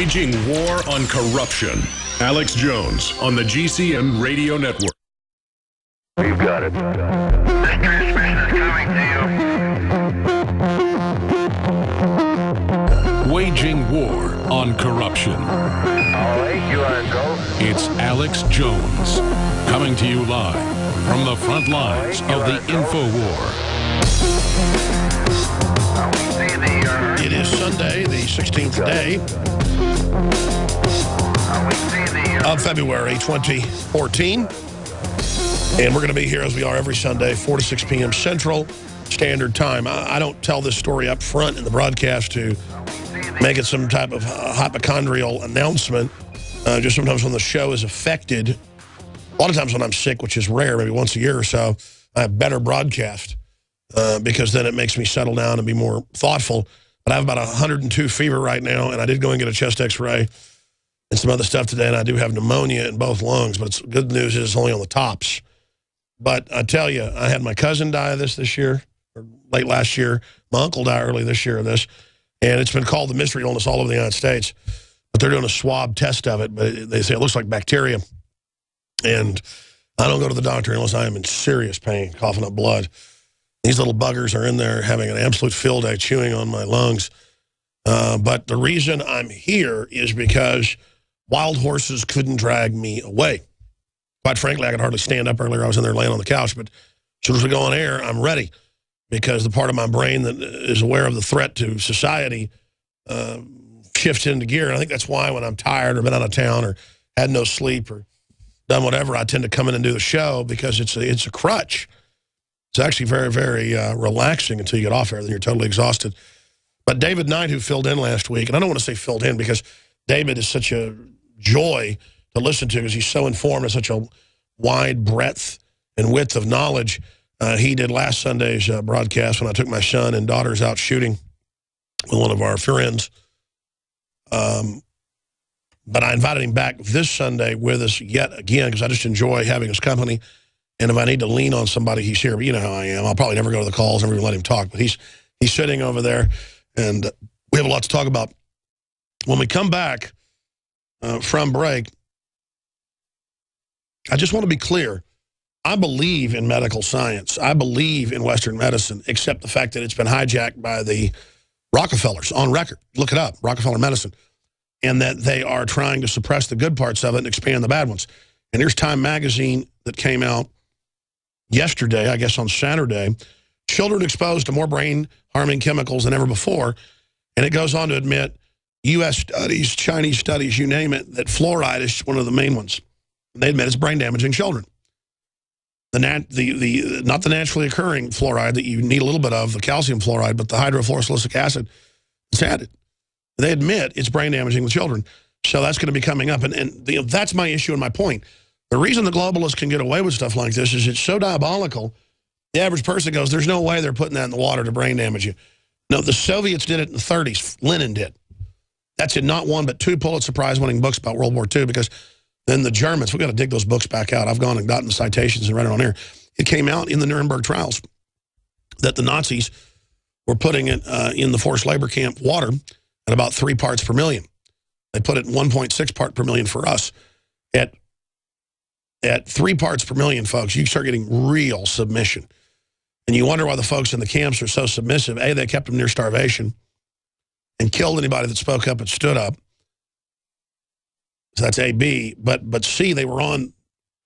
Waging war on corruption. Alex Jones on the GCN Radio Network. You've got it. This transmission is coming to you. Waging war on corruption. All right, you are go. It's Alex Jones coming to you live from the front lines of the info war. It is Sunday, the 16th day of February 2014. And we're going to be here as we are every Sunday, 4 to 6 p.m. Central Standard Time. I don't tell this story up front in the broadcast to make it some type of hypochondrial announcement. Just sometimes when the show is affected, a lot of times when I'm sick, which is rare, maybe once a year or so, I have better broadcast because then it makes me settle down and be more thoughtful. But I have about 102 fever right now, and I did go and get a chest x-ray and some other stuff today, and I do have pneumonia in both lungs, but it's good news is it's only on the tops. But I tell you, I had my cousin die of this year, or late last year. My uncle died early this year of this, and it's been called the mystery illness all over the United States. But they're doing a swab test of it, but they say it looks like bacteria. And I don't go to the doctor unless I am in serious pain, coughing up blood. These little buggers are in there having an absolute field day chewing on my lungs. But the reason I'm here is because wild horses couldn't drag me away. Quite frankly, I could hardly stand up earlier. I was in there laying on the couch. But as soon as we go on air, I'm ready. Because the part of my brain that is aware of the threat to society shifts into gear. And I think that's why when I'm tired or been out of town or had no sleep or done whatever, I tend to come in and do the show because it's a crutch. It's actually very, very relaxing until you get off air. Then you're totally exhausted. But David Knight, who filled in last week, and I don't want to say filled in because David is such a joy to listen to because he's so informed and such a wide breadth and width of knowledge. He did last Sunday's broadcast when I took my son and daughters out shooting with one of our friends. But I invited him back this Sunday with us yet again because I just enjoy having his company. And if I need to lean on somebody, he's here. But you know how I am. I'll probably never go to the calls, never even let him talk. But he's sitting over there, and we have a lot to talk about. When we come back from break, I just want to be clear. I believe in medical science. I believe in Western medicine, except the fact that it's been hijacked by the Rockefellers on record. Look it up, Rockefeller medicine. And that they are trying to suppress the good parts of it and expand the bad ones. And here's Time magazine that came out yesterday, I guess on Saturday. Children exposed to more brain-harming chemicals than ever before. And it goes on to admit U.S. studies, Chinese studies, you name it, that fluoride is one of the main ones. And they admit it's brain-damaging children. Not the naturally occurring fluoride that you need a little bit of, the calcium fluoride, but the hydrofluorosilicic acid that's added. They admit it's brain-damaging with children. So that's going to be coming up. And that's my issue and my point. The reason the globalists can get away with stuff like this is it's so diabolical. The average person goes, there's no way they're putting that in the water to brain damage you. No, the Soviets did it in the 30s. Lenin did. That's in not one but two Pulitzer Prize-winning books about World War II because then the Germans, we've got to dig those books back out. I've gone and gotten the citations and read it on air. It came out in the Nuremberg trials that the Nazis were putting it in the forced labor camp water at about 3 parts per million. They put it 1.6 part per million for us. At 3 parts per million, folks, you start getting real submission. And you wonder why the folks in the camps are so submissive. A, they kept them near starvation and killed anybody that spoke up and stood up. So that's A, B. But C, they were on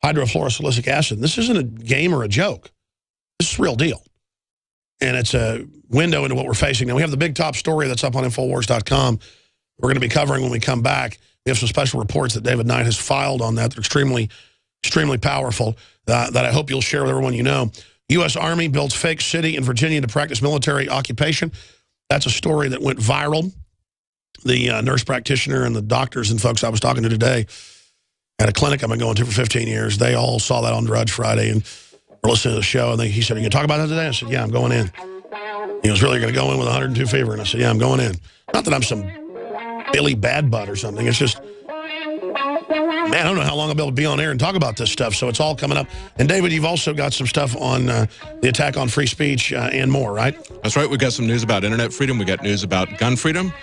hydrofluorosilicic acid. This isn't a game or a joke. This is a real deal. And it's a window into what we're facing. Now, we have the big top story that's up on Infowars.com. We're going to be covering when we come back. We have some special reports that David Knight has filed on that. They're extremely, extremely powerful that I hope you'll share with everyone you know. U.S. Army builds fake city in Virginia to practice military occupation. That's a story that went viral. The nurse practitioner and the doctors and folks I was talking to today at a clinic I've been going to for 15 years, they all saw that on Drudge Friday and were listening to the show. And he said, are you going to talk about that today? I said, yeah, I'm going in. He was really going to go in with 102 fever. And I said, yeah, I'm going in. Not that I'm some Billy Bad Butt or something. It's just, man, I don't know how long I'll be able to be on air and talk about this stuff. So it's all coming up. And David, you've also got some stuff on the attack on free speech and more, right? That's right. We got some news about internet freedom. We got news about gun freedom.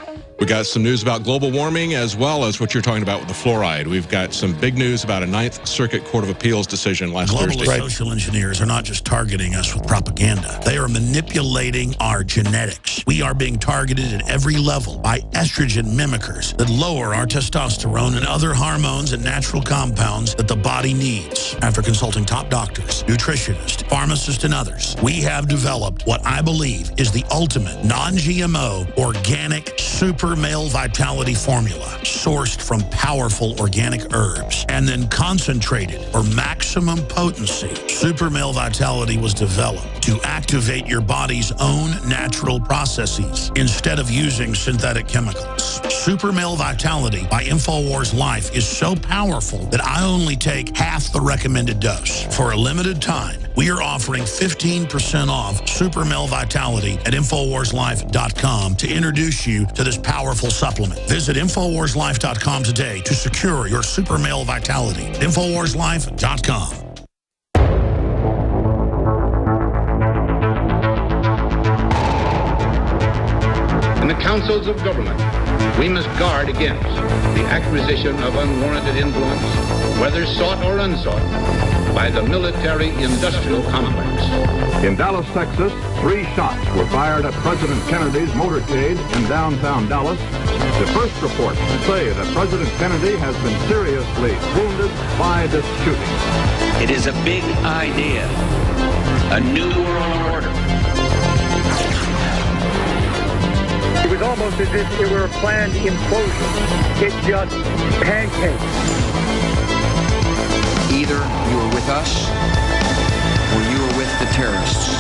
We got some news about global warming as well as what you're talking about with the fluoride. We've got some big news about a Ninth Circuit Court of Appeals decision last Thursday. Globalist social engineers are not just targeting us with propaganda. They are manipulating our genetics. We are being targeted at every level by estrogen mimickers that lower our testosterone and other hormones and natural compounds that the body needs. After consulting top doctors, nutritionists, pharmacists, and others, we have developed what I believe is the ultimate non-GMO, organic, super male vitality formula sourced from powerful organic herbs and then concentrated for maximum potency. Super male vitality was developed to activate your body's own natural processes instead of using synthetic chemicals. Super male vitality by InfoWars Life is so powerful that I only take half the recommended dose. For a limited time, we are offering 15% off Super Male Vitality at InfoWarsLife.com to introduce you to this powerful supplement. Visit InfoWarsLife.com today to secure your Super Male Vitality. InfoWarsLife.com. In the councils of government, we must guard against the acquisition of unwarranted influence, whether sought or unsought, by the military-industrial complex. In Dallas, Texas, 3 shots were fired at President Kennedy's motorcade in downtown Dallas. The first reports say that President Kennedy has been seriously wounded by this shooting. It is a big idea, a new world order. It was almost as if it were a planned implosion. It just pancaked. Either you are with us or you are with the terrorists.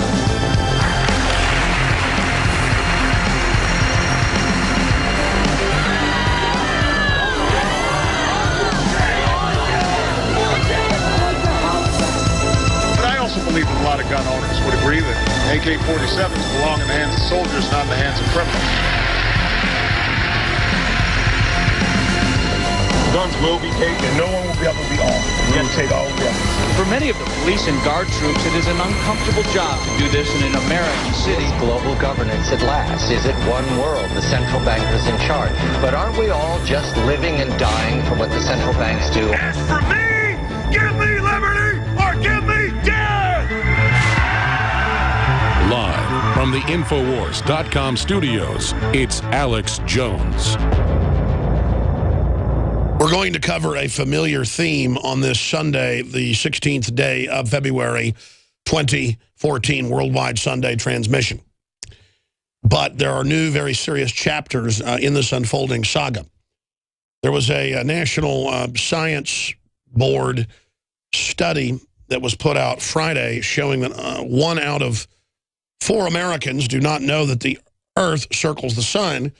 But I also believe that a lot of gun owners would agree that AK-47s belong in the hands of soldiers, not in the hands of criminals. Guns will be taken. No one will be able to be armed. We're going to take all guns. For many of the police and guard troops, it is an uncomfortable job to do this in an American city. Global governance at last. Is it one world? The central bankers in charge. But aren't we all just living and dying for what the central banks do? As for me, give me liberty or give me death! Live from the Infowars.com studios, it's Alex Jones. We're going to cover a familiar theme on this Sunday, the 16th day of February 2014 worldwide Sunday transmission. But there are new, very serious chapters in this unfolding saga. There was a National Science Board study that was put out Friday showing that 1 out of 4 Americans do not know that the Earth circles the sun.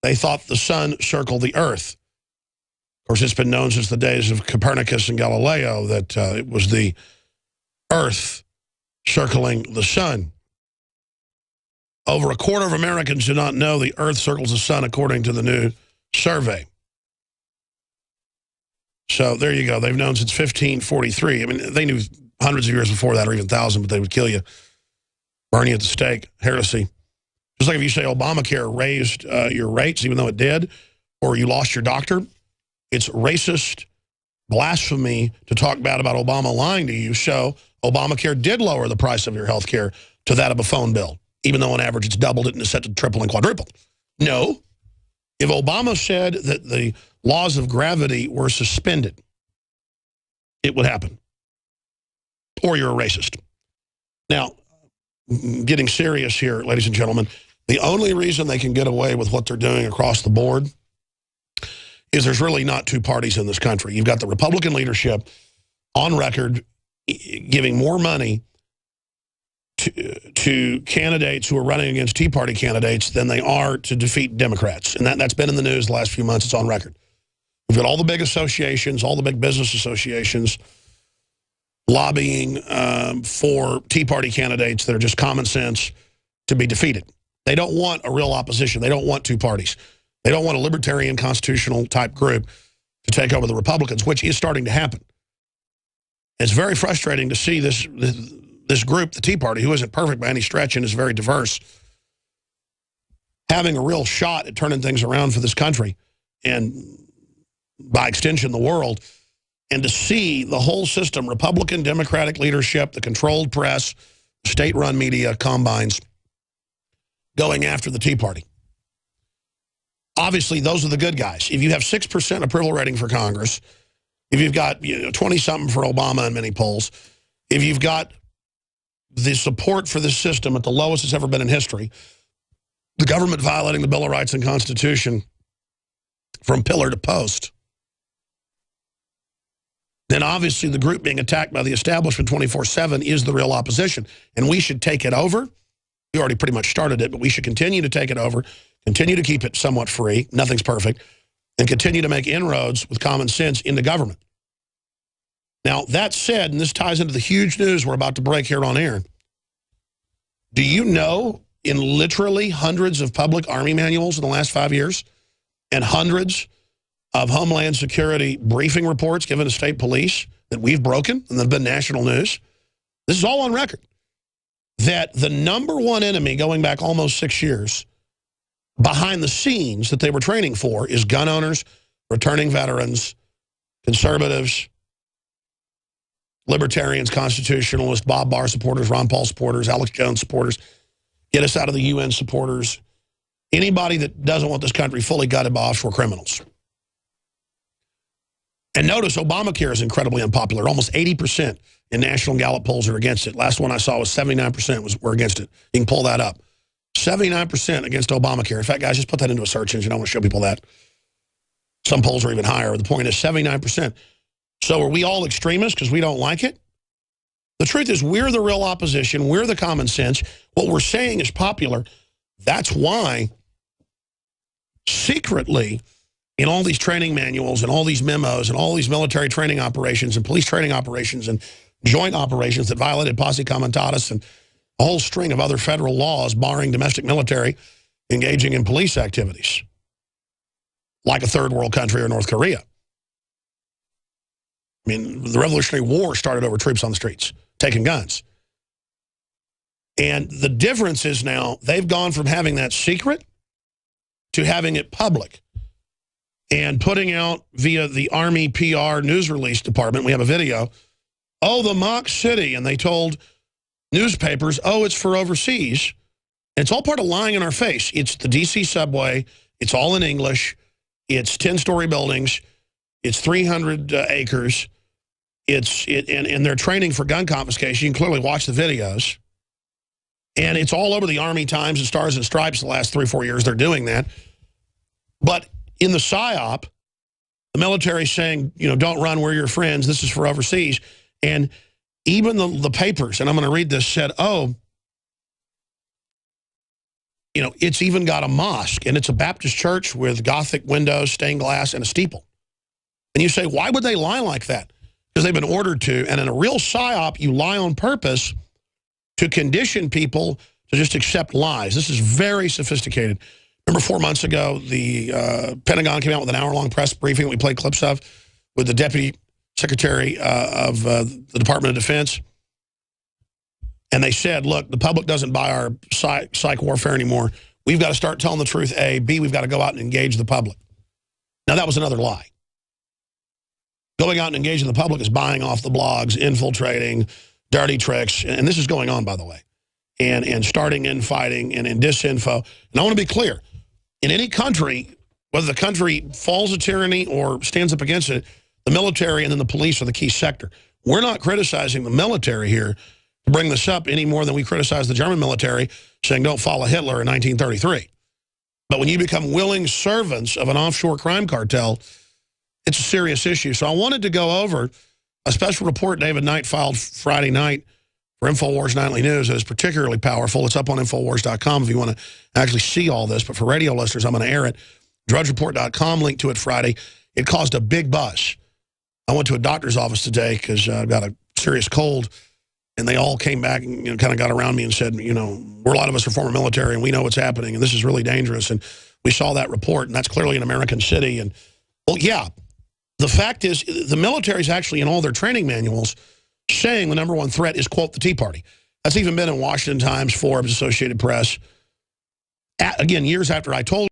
They thought the sun circled the Earth. Of course, it's been known since the days of Copernicus and Galileo that it was the Earth circling the sun. Over a quarter of Americans do not know the Earth circles the sun, according to the new survey. So there you go. They've known since 1543. I mean, they knew hundreds of years before that, or even 1,000, but they would kill you, burn you at the stake, heresy. Just like if you say Obamacare raised your rates, even though it did, or you lost your doctor, it's racist blasphemy to talk bad about Obama lying to you. So Obamacare did lower the price of your health care to that of a phone bill, even though on average it's doubled it and is set to triple and quadruple. No. If Obama said that the laws of gravity were suspended, it would happen. Or you're a racist. Now, getting serious here, ladies and gentlemen, the only reason they can get away with what they're doing across the board is there's really not 2 parties in this country. You've got the Republican leadership on record giving more money to candidates who are running against Tea Party candidates than they are to defeat Democrats. And that's been in the news the last few months. It's on record. We've got all the big associations, all the big business associations lobbying for Tea Party candidates that are just common sense to be defeated. They don't want a real opposition. They don't want 2 parties. They don't want a libertarian constitutional type group to take over the Republicans, which is starting to happen. It's very frustrating to see this group, the Tea Party, who isn't perfect by any stretch and is very diverse, having a real shot at turning things around for this country and, by extension, the world, and to see the whole system, Republican, Democratic leadership, the controlled press, state-run media, combines, going after the Tea Party. Obviously, those are the good guys. If you have 6% approval rating for Congress, if you've got 20-something for Obama in many polls, if you've got the support for this system at the lowest it's ever been in history, the government violating the Bill of Rights and Constitution from pillar to post, then obviously the group being attacked by the establishment 24/7 is the real opposition. And we should take it over. We already pretty much started it, but we should continue to take it over, continue to keep it somewhat free, nothing's perfect, and continue to make inroads with common sense into government. Now, that said, and this ties into the huge news we're about to break here on air, do you know in literally hundreds of public Army manuals in the last 5 years and hundreds of Homeland Security briefing reports given to state police that we've broken and that have been national news, this is all on record, that the #1 enemy going back almost 6 years behind the scenes that they were training for is gun owners, returning veterans, conservatives, libertarians, constitutionalists, Bob Barr supporters, Ron Paul supporters, Alex Jones supporters, get us out of the UN supporters, anybody that doesn't want this country fully gutted by offshore criminals. And notice Obamacare is incredibly unpopular. Almost 80% in National Gallup polls are against it. Last one I saw was 79% were against it. You can pull that up. 79% against Obamacare. In fact, guys, just put that into a search engine. I want to show people that. Some polls are even higher. The point is 79%. So are we all extremists because we don't like it? The truth is we're the real opposition. We're the common sense. What we're saying is popular. That's why secretly in all these training manuals and all these memos and all these military training operations and police training operations and joint operations that violated posse comitatus and a whole string of other federal laws barring domestic military engaging in police activities like a third world country or North Korea. I mean, the Revolutionary War started over troops on the streets, taking guns. And the difference is now they've gone from having that secret to having it public and putting out via the Army PR news release department. We have a video. Oh, the mock city. And they told newspapers, oh, it's for overseas. And it's all part of lying in our face. It's the D.C. subway. It's all in English. It's 10-story buildings. It's 300 acres. And they're training for gun confiscation. You can clearly watch the videos. And it's all over the Army Times and Stars and Stripes the last 3 or 4 years. They're doing that. But in the PSYOP, the military saying, you know, don't run, we're your friends. This is for overseas. And even the papers, and I'm going to read this, said, oh, you know, it's even got a mosque. And it's a Baptist church with Gothic windows, stained glass, and a steeple. And you say, why would they lie like that? Because they've been ordered to. And in a real PSYOP, you lie on purpose to condition people to just accept lies. This is very sophisticated. Remember 4 months ago, the Pentagon came out with an hour-long press briefing that we played clips of with the Deputy Secretary of the Department of Defense. And they said, look, the public doesn't buy our psych warfare anymore. We've got to start telling the truth, A. B, we've got to go out and engage the public. Now, that was another lie. Going out and engaging the public is buying off the blogs, infiltrating, dirty tricks. And this is going on, by the way. And starting infighting and in disinfo. And I want to be clear. In any country, whether the country falls to tyranny or stands up against it, the military and then the police are the key sector. We're not criticizing the military here to bring this up any more than we criticize the German military saying don't follow Hitler in 1933. But when you become willing servants of an offshore crime cartel, it's a serious issue. So I wanted to go over a special report David Knight filed Friday night for InfoWars Nightly News that is particularly powerful. It's up on Infowars.com if you want to actually see all this. But for radio listeners, I'm going to air it. DrudgeReport.com, link to it Friday. It caused a big buzz. I went to a doctor's office today because I've got a serious cold, and they all came back and kind of got around me and said, you know, a lot of us are former military, and we know what's happening, and this is really dangerous. And we saw that report, and that's clearly an American city. And, well, yeah, the fact is the military is actually in all their training manuals saying the #1 threat is, quote, the Tea Party. That's even been in Washington Times, Forbes, Associated Press. again, years after I told